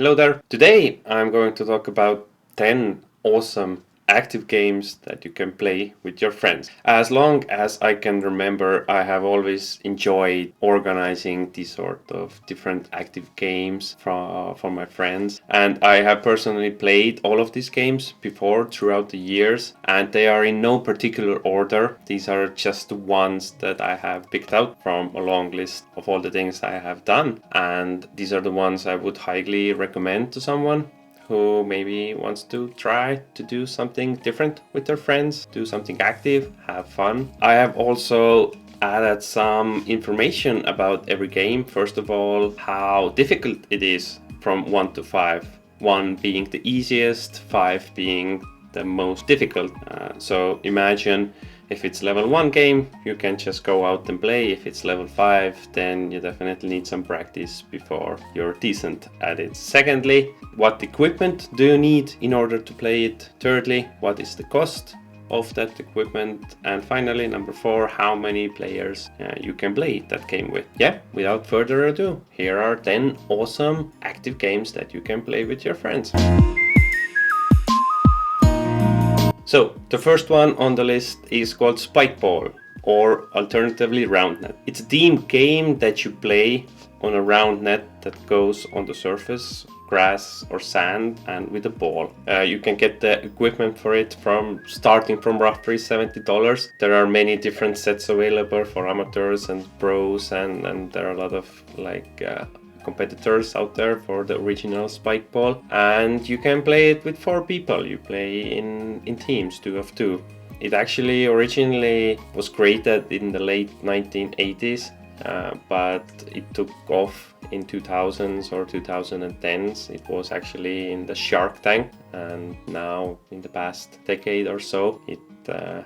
Hello there. Today I'm going to talk about 10 awesome active games that you can play with your friends. As long as I can remember, I have always enjoyed organizing these sort of different active games for my friends. And I have personally played all of these games before throughout the years, and they are in no particular order. These are just the ones that I have picked out from a long list of all the things I have done. And these are the ones I would highly recommend to someone who maybe wants to try to do something different with their friends, do something active, have fun. I have also added some information about every game. First of all, how difficult it is from 1 to 5. 1 being the easiest, 5 being the most difficult. So imagine if it's level 1 game, you can just go out and play. If it's level 5, then you definitely need some practice before you're decent at it. Secondly, what equipment do you need in order to play it? Thirdly, what is the cost of that equipment? And finally, number 4, how many players you can play that game with. Yeah, without further ado, here are 10 awesome active games that you can play with your friends. So, the first one on the list is called Spikeball, or alternatively Round Net. It's a team game that you play on a round net that goes on the surface, grass or sand, and with a ball. You can get the equipment for it starting from roughly $70. There are many different sets available for amateurs and pros, and there are a lot of competitors out there for the original Spikeball, and you can play it with 4 people. You play in teams, 2 of 2. It actually originally was created in the late 1980s, but it took off in 2000s or 2010s. It was actually in the Shark Tank, and now in the past decade or so it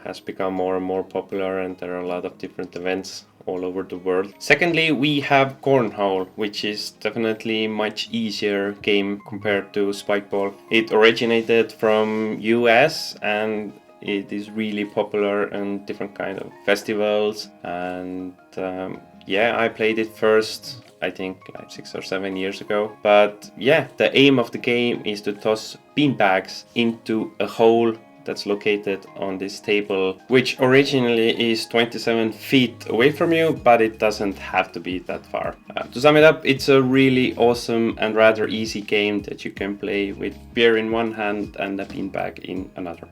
has become more and more popular, and there are a lot of different events all over the world. Secondly, we have Cornhole, which is definitely much easier game compared to Spikeball. It originated from US and it is really popular in different kind of festivals, and I played it first I think like 6 or 7 years ago. But yeah, the aim of the game is to toss beanbags into a hole that's located on this table, which originally is 27 feet away from you, but it doesn't have to be that far. To sum it up, it's a really awesome and rather easy game that you can play with beer in one hand and a beanbag in another.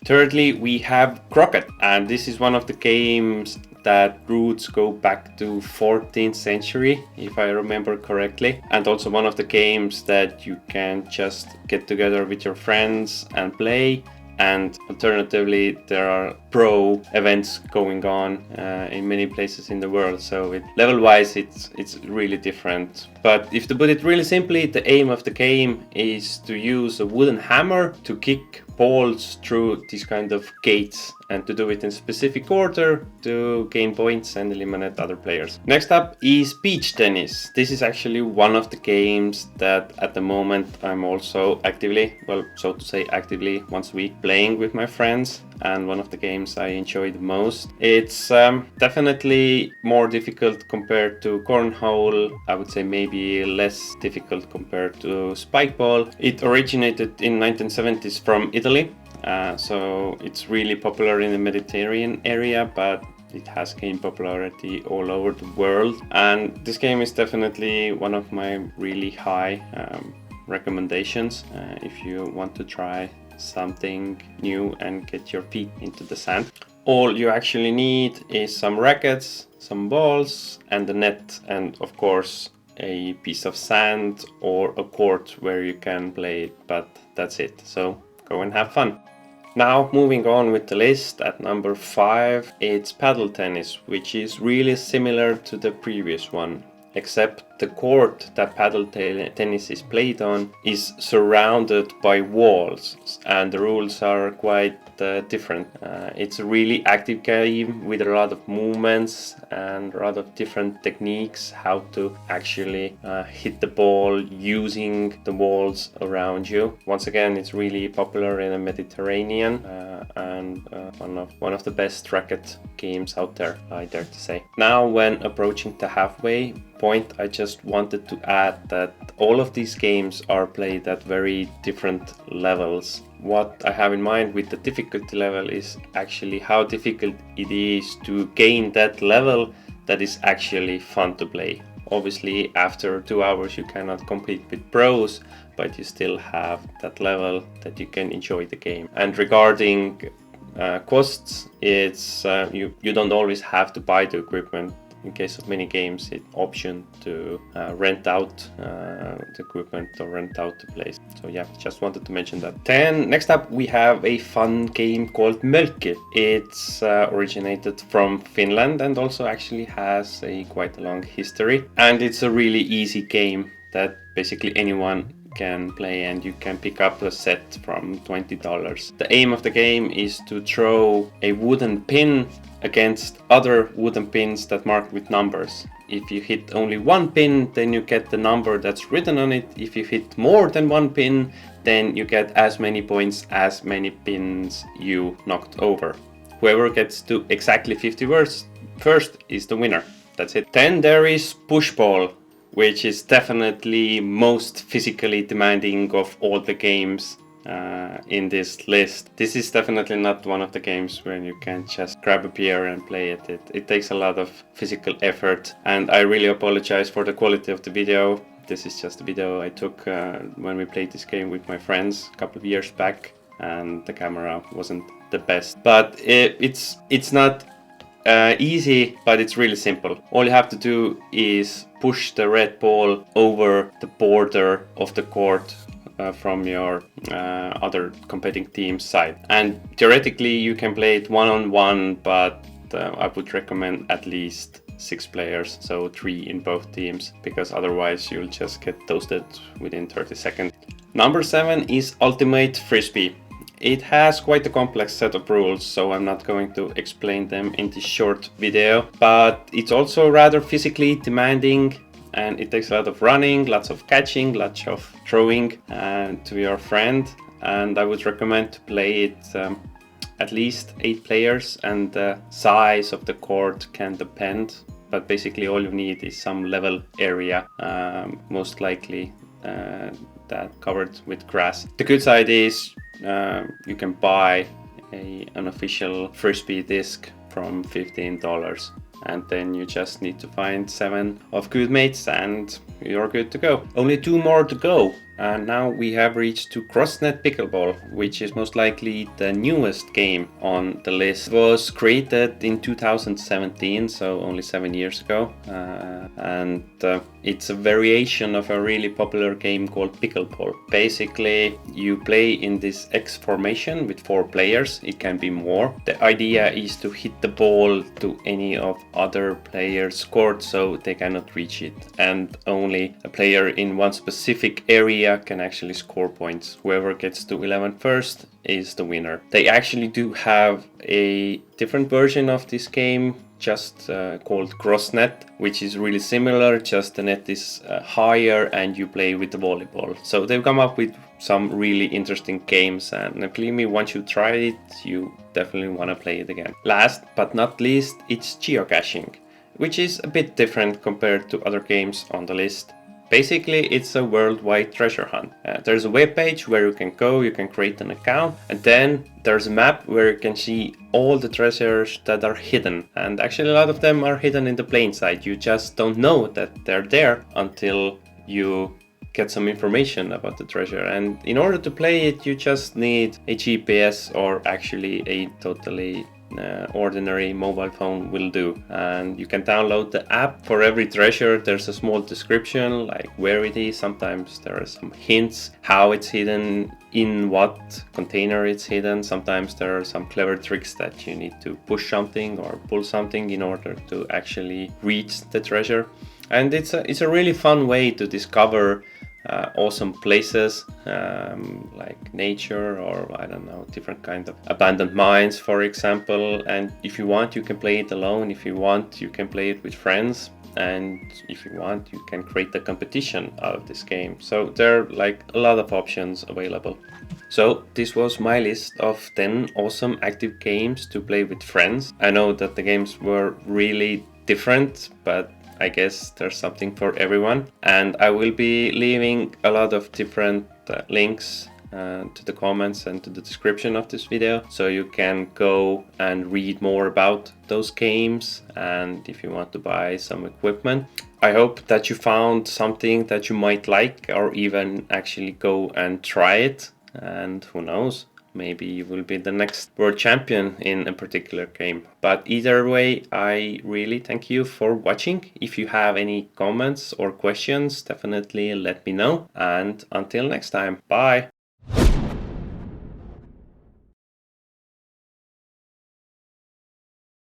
Thirdly, we have Crockett, and this is one of the games that roots go back to 14th century, if I remember correctly, and also one of the games that you can just get together with your friends and play. And alternatively, there are pro events going on in many places in the world. So level-wise, it's really different. But if to put it really simply, the aim of the game is to use a wooden hammer to kick balls through these kind of gates, and to do it in specific order to gain points and eliminate other players. Next up is beach tennis. This is actually one of the games that at the moment I'm also actively once a week playing with my friends, and one of the games I enjoy the most. It's definitely more difficult compared to Cornhole. I would say maybe less difficult compared to Spikeball. It originated in 1970s from Italy, so it's really popular in the Mediterranean area, but it has gained popularity all over the world. And this game is definitely one of my really high recommendations if you want to try something new and get your feet into the sand. All you actually need is some rackets, some balls, and a net, and of course a piece of sand or a court where you can play it, but that's it. So go and have fun. Now moving on with the list, at number 5 it's paddle tennis, which is really similar to the previous one, except the court that paddle tennis is played on is surrounded by walls, and the rules are quite different. It's a really active game with a lot of movements and a lot of different techniques how to actually hit the ball using the walls around you. Once again, it's really popular in the Mediterranean and one of the best racket games out there, I dare to say. Now when approaching the halfway point, I just just wanted to add that all of these games are played at very different levels. What I have in mind with the difficulty level is actually how difficult it is to gain that level that is actually fun to play. Obviously, after 2 hours you cannot compete with pros, but you still have that level that you can enjoy the game. And regarding costs, it's you don't always have to buy the equipment. In case of many games, it's option to rent out the equipment or rent out the place. So yeah, just wanted to mention that. Then next up we have a fun game called Mölkki. It's originated from Finland and also actually has a quite a long history. And it's a really easy game that basically anyone can play, and you can pick up a set from $20. The aim of the game is to throw a wooden pin against other wooden pins that mark with numbers. If you hit only one pin, then you get the number that's written on it. If you hit more than one pin, then you get as many points as many pins you knocked over. Whoever gets to exactly 50 words first is the winner. That's it. Then there is pushball, which is definitely most physically demanding of all the games in this list. This is definitely not one of the games where you can just grab a beer and play it. It takes a lot of physical effort, and I really apologize for the quality of the video. This is just a video I took when we played this game with my friends a couple of years back, and the camera wasn't the best. But it's not easy, but it's really simple. All you have to do is push the red ball over the border of the court from your other competing team's side. And theoretically you can play it one-on-one, but I would recommend at least 6 players, so 3 in both teams, because otherwise you'll just get toasted within 30 seconds. Number 7 is Ultimate Frisbee. It has quite a complex set of rules, so I'm not going to explain them in this short video, but it's also rather physically demanding, and it takes a lot of running, lots of catching, lots of throwing to your friend, and I would recommend to play it at least 8 players, and the size of the court can depend, but basically all you need is some level area, most likely that covered with grass. The good side is you can buy an official Frisbee disc from $15, and then you just need to find 7 of good mates and you're good to go. Only 2 more to go, and now we have reached to CrossNet Pickleball, which is most likely the newest game on the list. It was created in 2017, so only 7 years ago, and it's a variation of a really popular game called Pickleball. Basically, you play in this X formation with 4 players. It can be more. The idea is to hit the ball to any of other players' court so they cannot reach it, and only a player in one specific area can actually score points. Whoever gets to 11 first is the winner. They actually do have a different version of this game, just called CrossNet, which is really similar, just the net is higher and you play with the volleyball. So they've come up with some really interesting games, and believe me, once you try it, you definitely want to play it again. Last but not least, it's geocaching, which is a bit different compared to other games on the list. Basically, it's a worldwide treasure hunt. There's a web page where you can go, you can create an account, and then there's a map where you can see all the treasures that are hidden. And actually a lot of them are hidden in the plain sight. You just don't know that they're there until you get some information about the treasure. And in order to play it, you just need a GPS, or actually a totally ordinary mobile phone will do, and you can download the app. For every treasure there's a small description, like where it is. Sometimes there are some hints how it's hidden, in what container it's hidden. Sometimes there are some clever tricks that you need to push something or pull something in order to actually reach the treasure. And it's a really fun way to discover awesome places, like nature, or I don't know, different kind of abandoned mines, for example. And if you want, you can play it alone. If you want, you can play it with friends. And if you want, you can create a competition out of this game. So there are like a lot of options available. So this was my list of 10 awesome active games to play with friends. I know that the games were really different, but I guess there's something for everyone, and I will be leaving a lot of different links to the comments and to the description of this video, so you can go and read more about those games, and if you want to buy some equipment. I hope that you found something that you might like, or even actually go and try it, and who knows, maybe you will be the next world champion in a particular game. But either way, I really thank you for watching. If you have any comments or questions, definitely let me know, and until next time, bye!